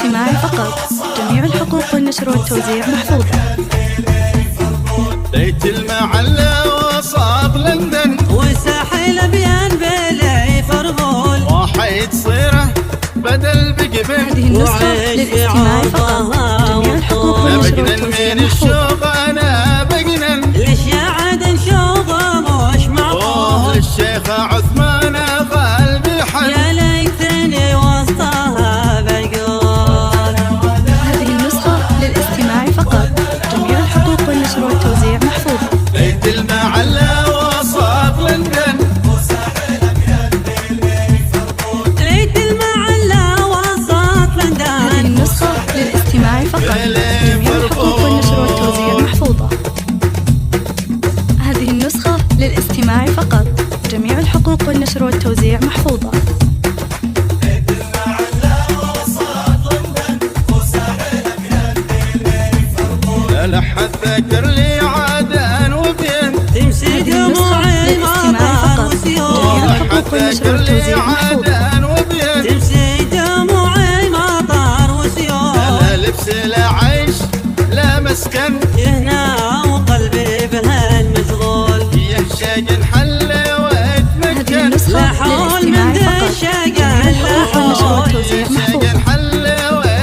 للاستماع فقط. جميع الحقوق والنشر والتوزيع محفوظة. بيت المعلى وصاب لندن وساحل بيان بلعي فرغول واحد صيره بدل بقبل. هذه النسخة للاستماع فقط. جميع الحقوق والنشر والتوزيع من محفوظة. الشوق انا بقنا ليش يا عدن شوقه مش معقول. الشيخ عثمان قلبي حن يا ليتني وسطها بقول. هذه النسخة للاستماع فقط. جميع الحقوق والنشر والتوزيع محفوظة. بيت المعلى وصاب لندن ليت المعلى وسط لندن. هذه النسخة للاستماع فقط. جميع الحقوق والنشر والتوزيع محفوظة. هذه النسخة للاستماع فقط. جميع الحقوق والنشر والتوزيع محفوظة. لا حد ذكر لي عدن وبين تمشي هذه النسخة دموعي للاستماع مطر فقط. جميع وسيول. الحقوق والنشر والتوزيع محفوظة. عدن وبين تمشي دموعي مطر وسيول. لا لبس لا عيش لا مسكن